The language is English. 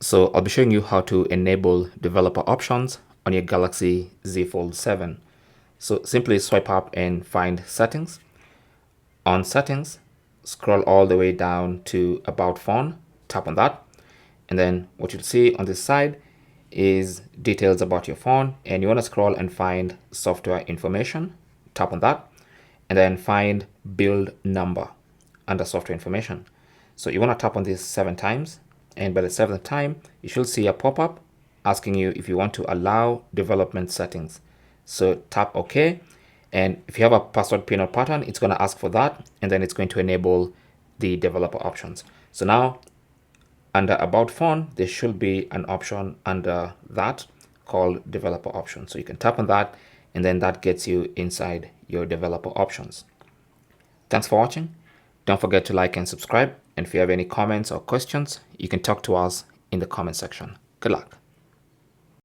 So I'll be showing you how to enable developer options on your Galaxy Z Fold 7. So simply swipe up and find settings. On settings, scroll all the way down to about phone, tap on that. And then what you'll see on this side is details about your phone, and you want to scroll and find software information, tap on that, and then find build number under software information. So you want to tap on this 7 times, and by the 7th time you should see a pop-up asking you if you want to allow development settings. So tap OK, and if you have a password, pin, or pattern, it's going to ask for that, and then it's going to enable the developer options. So now under about phone, there should be an option under that called developer options. So you can tap on that, and then that gets you inside your developer options. Thanks for watching. Don't forget to like and subscribe. And if you have any comments or questions, you can talk to us in the comment section. Good luck.